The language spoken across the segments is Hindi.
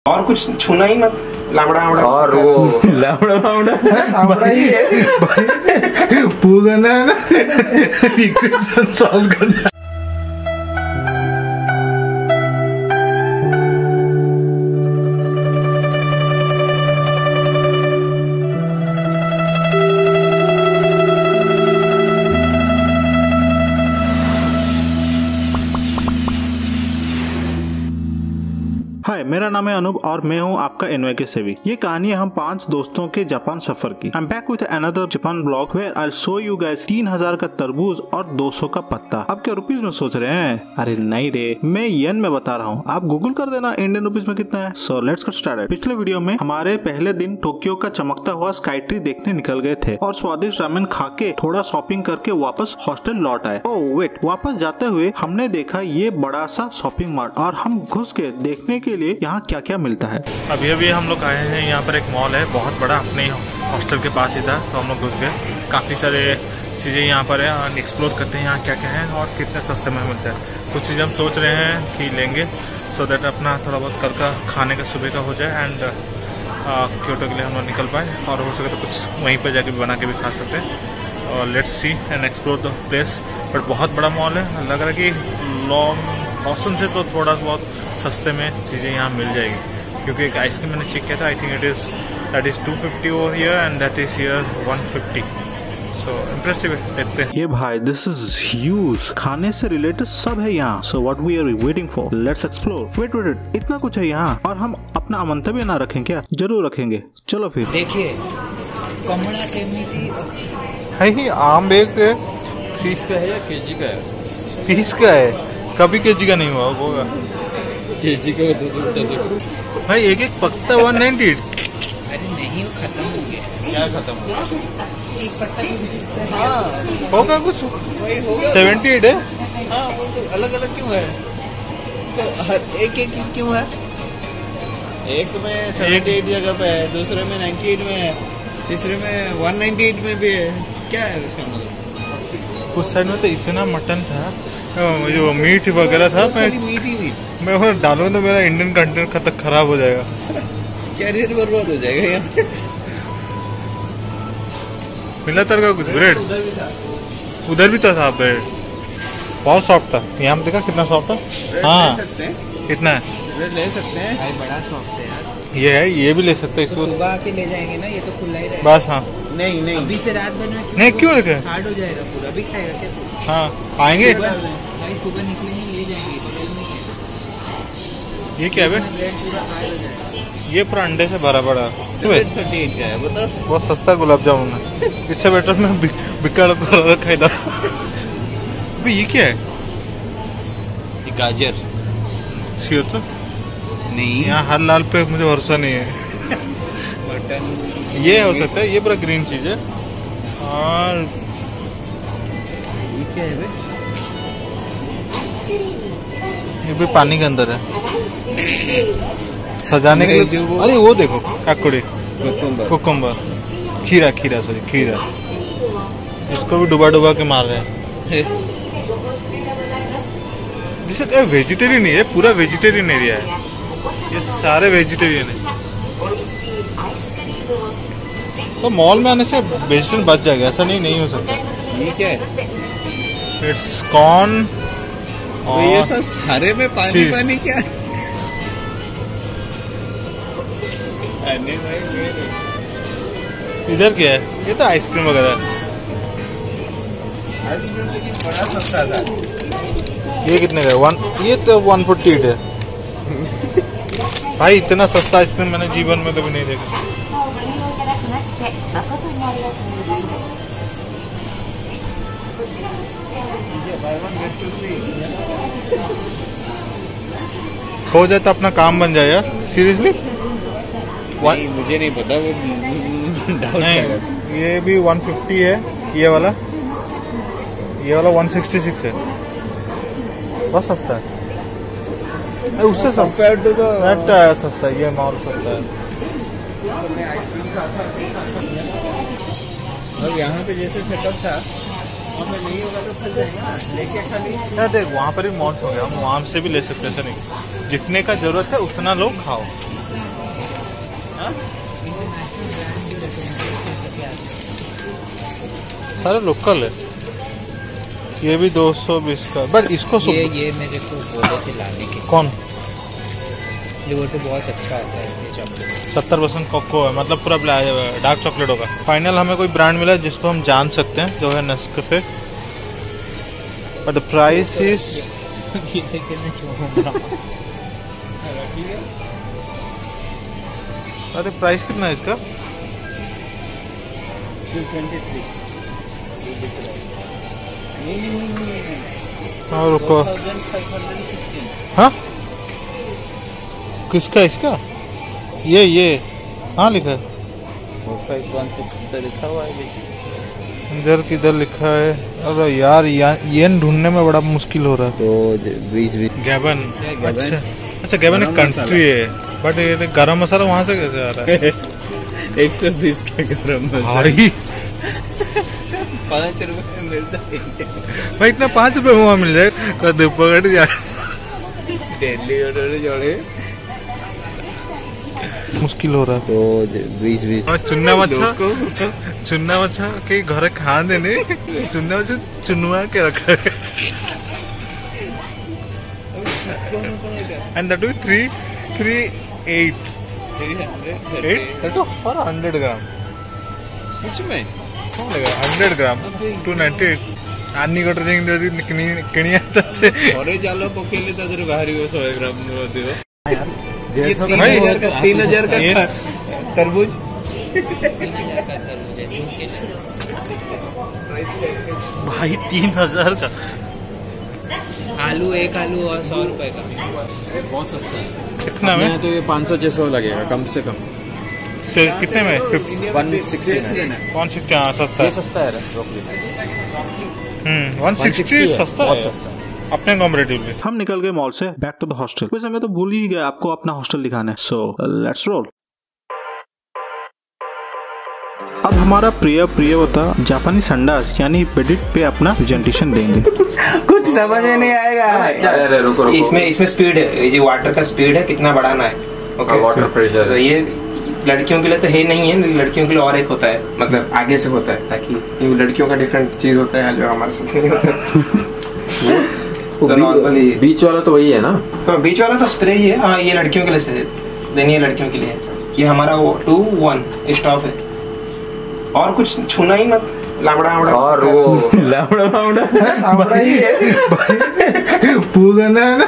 और कुछ छूना ही मत। लामड़ा और वो लामड़ा ही है पूगना है ना इक्वेशन सॉल्व करना। हाय, मेरा नाम है अनूप और मैं हूं आपका एनवाई के सेवी। ये कहानी है हम 5 दोस्तों के जापान सफर की। I am back with another Japan blog where I show you guys 3000 का तरबूज और 200 का पत्ता। अब क्या रुपीस में सोच रहे हैं? अरे नहीं रे, मैं येन में बता रहा हूँ। आप गूगल कर देना इंडियन रुपीस में कितना है। So let's get started. पिछले वीडियो में हमारे पहले दिन टोक्यो का चमकता हुआ स्काई ट्री देखने निकल गए थे और स्वादिष्ट रामेन खा के थोड़ा शॉपिंग करके वापस हॉस्टल लौट आए। ओह वेट, वापस जाते हुए हमने देखा ये बड़ा सा शॉपिंग मार्ट और हम घुस के देखने के लिए यहाँ क्या क्या मिलता है। अभी अभी हम लोग आए हैं, यहाँ पर एक मॉल है बहुत बड़ा, अपने हॉस्टल के पास ही था, तो हम लोग घुस गए। काफ़ी सारे चीज़ें यहाँ पर है, एक्सप्लोर करते हैं यहाँ क्या क्या है और कितने सस्ते में मिलता है। कुछ चीज़ हम सोच रहे हैं कि लेंगे सो दैट अपना थोड़ा बहुत कल का खाने का सुबह का हो जाए एंड क्योटो के लिए हम लोग निकल पाए और हो सके तो कुछ वहीं पर जाके बना के भी खा सकते हैं। और let's see and explore the place. But बहुत बड़ा मॉल है, लग रहा है कि लॉन्ग ऑप्शन से तो थोड़ा बहुत सस्ते में चीज़ें यहाँ मिल जाएगी, क्योंकि एक आइसक्रीम मैंने चेक किया था, I think that is 250 over here and that is here 150। So interesting है, देखते हैं। ये भाई दिस इज ह्यूज, खाने से रिलेटेड सब है यहाँ। So what we are waiting for, let's explore. Wait, इतना कुछ है यहाँ और हम अपना मंतव्य ना रखें क्या? जरूर रखेंगे, चलो फिर। देखिए कमला टेमिटी है ही आम बेच है, 30 का है या केजी का है? 30 का है, कभी केजी का नहीं हुआ होगा। केजी का दो भाई एक एक पत्ता 190। अरे नहीं, वो खत्म हो गया। क्या खत्म हो गया? एक पत्ता होगा कुछ वही होगा 78 है। हाँ, वो तो अलग अलग क्यों है? तो हर एक क्यों है? एक में 78 जगह पे है, दूसरे में 98 में है, तीसरे में 198 में भी है। क्या है उसका मतलब? उस साइड में तो इतना मटन था, जो मीट वगैरह था, मैं वो डालूंगा तो मेरा इंडियन कंटेंट खत्म खराब हो जाएगा, कैरियर बर्बाद हो जाएगा यहाँ। मिला तर का कुछ ब्रेड उधर भी था ब्रेड, बहुत सॉफ्ट था। यहाँ पे देखा कितना सॉफ्ट था। हाँ कितना है? ले सकते हैं भाई, बड़ा सॉफ्ट है यार। ये है, ये भी ले सकते हैं इसको। सुबह आके ले जाएंगे ना, ये तो खुला ही रहेगा बस। हाँ नहीं अभी से रात भर में नहीं, क्यों रखे? हार्ड हो जाएगा पूरा। अभी खाएगा क्या? हाँ आएंगे। भाई सुबह निकलेंगे, ले जाएंगे, बगल में ही है। ये क्या है? ब्रेड पूरा हार्ड हो जाएगा। ये पूरा अंडे से भरा पड़ा 38 का है, बताओ। बहुत सस्ता गुलाब जामुन है, इससे बेटर मैं बिकड़ रखा था। ये क्या है? ये गाजर श्योर तो नहीं, यहाँ हर लाल पे मुझे भरोसा नहीं है। मटन ये हो सकता है, ये पूरा ग्रीन चीज है। और ये क्या है बे? ये भी पानी के अंदर है, सजाने के लिए। अरे वो देखो, काकड़ी, कुकुम्बर, खीरा सॉरी खीरा, इसको भी डुबा के मार रहे हैं। जैसे क्या वेजिटेरियन नहीं है, पूरा वेजिटेरियन एरिया है, ये सारे वेजिटेरियन है। तो मॉल में आने से वेजिटेरियन बच जाएगा, ऐसा नहीं हो सकता। ये क्या है? It's corn. ये सब सारे में पानी क्या है? इधर क्या है? ये तो आइसक्रीम वगैरह है। आइसक्रीम लेकिन बड़ा सस्ता था। ये कितने का? ये तो 148 है। भाई इतना सस्ता आइसक्रीम मैंने जीवन में कभी नहीं देखा। हो जाए तो अपना काम बन जाए यार, सीरियसली। नहीं, मुझे नहीं पता, वो डाउट नहीं, ये भी 150 है, ये वाला 166 है, बहुत सस्ता है। उससे सस्ता तो सस्ता है, ये मॉल सस्ता है। और यहाँ पे जैसे सेटअप था वहाँ पे नहीं होगा तो फंस जाएगा, लेके खाली। यार देख वहाँ पर भी मॉल्स हो गया, हम वहाँ से भी ले सकते हैं, ऐसा नहीं। जितने का जरूरत है उतना लोग खाओ। सारे लोकल है। ये भी 220 का, बट इसको ये मेरे को बोले थे लाने के। कौन? ये बोलते बहुत अच्छा होता है ये चॉकलेट। 70% कोको है, मतलब पूरा डार्क चॉकलेट होगा। फाइनल हमें कोई ब्रांड मिला जिसको हम जान सकते हैं, जो है Nescafe. But the price is अरे प्राइस कितना है इसका? 223। हाँ रुको, 2516। हाँ किसका? इसका ये हाँ लिखा है 2516 लिखा हुआ है। इधर किधर लिखा है? अरे यार येन ढूंढने में बड़ा मुश्किल हो रहा है। तो 20 गैबन। अच्छा गैबन एक कंट्री है, बट ये गरम मसाला वहाँ से कैसे आ रहा है? 120 का गरम मसाला भाई 5 रुपए में मिलता है। भाई इतना 5 रुपए में वहाँ मिल जाए पकड़ जा। दिल्ली ऑर्डर जोड़े मुश्किल हो रहा है। तो 20 चुन्ना मच्छा के घर खा देने, चुन्ना मच्छा चुनवा के रखा है। एंड दैट विल 338 फॉर 100 ग्राम। सच में 100 ग्राम 298 आनी कटर किणी आता थे। घरे जालो पकेले तादर बाहरी 100 ग्राम दियो। ये 3000 का तरबूज। भाई 3000 का आलू, एक आलू और 100 रुपए का। बहुत सस्ता है। कितना में? तो ये 500-600 लगेगा कम से कम। से कितने में? 160 हाँ सस्ता है। सस्ता है 160 सस्ता है अपने कॉम्परेटिवली। हम निकल गए मॉल से बैक टू द हॉस्टल। वैसे मैं तो भूल ही गया आपको अपना हॉस्टल दिखाना है, सो लेट्स रोल। अब हमारा प्रियवता जापानी संडास यानी बेडिट पे अपना प्रेजेंटेशन देंगे। कुछ समझ में नहीं आएगा। अरे रुको इसमें स्पीड है, ये जो वाटर का स्पीड है कितना बढ़ाना है। ओके वाटर प्रेशर तो ये लड़कियों के लिए तो है नहीं है, लड़कियों के लिए और एक होता है, मतलब आगे से होता है, ताकि ये लड़कियों का डिफरेंट चीज होता है जो हमारे साथ नहीं होता है। तो नॉर्मली बीच वाला तो वही है ना? तो बीच वाला तो स्प्रे ही है। हाँ ये लड़कियों के लिए है, देनी है लड़कियों के लिए। ये हमारा वो 2-1 स्टॉप है, और कुछ छूना ही मत। लामड़ा और वो लामड़ा ही है। पूगना है ना,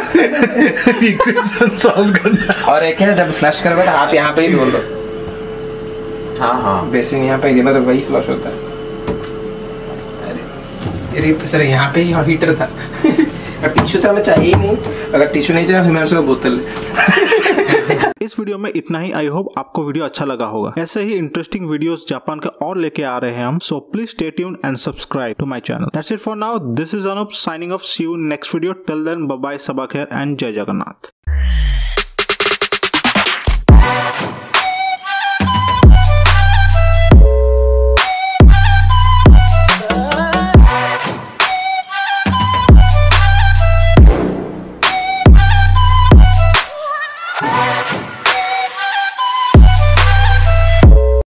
इक्वेशन सॉल्व करना। और एक है जब फ्लश करोगे तो हाथ यहाँ पे ही धो लो। हाँ बेसिन यहाँ पे ही तो वही फ्लश होता है। अरे सर यहाँ पे ही हीटर था। और टिश्यू तो हमें चाहिए ही नहीं, अगर टिश्यू नहीं चाहिए हमारे से बोतल। इस वीडियो में इतना ही। आई होप आपको वीडियो अच्छा लगा होगा। ऐसे ही इंटरेस्टिंग वीडियोस जापान का और लेके आ रहे हैं हम, so please stay tuned and subscribe to my channel. That's it for now. This is Anoop signing off. See you next video. Till then bye bye, सबा खैर एंड जय जगन्नाथ।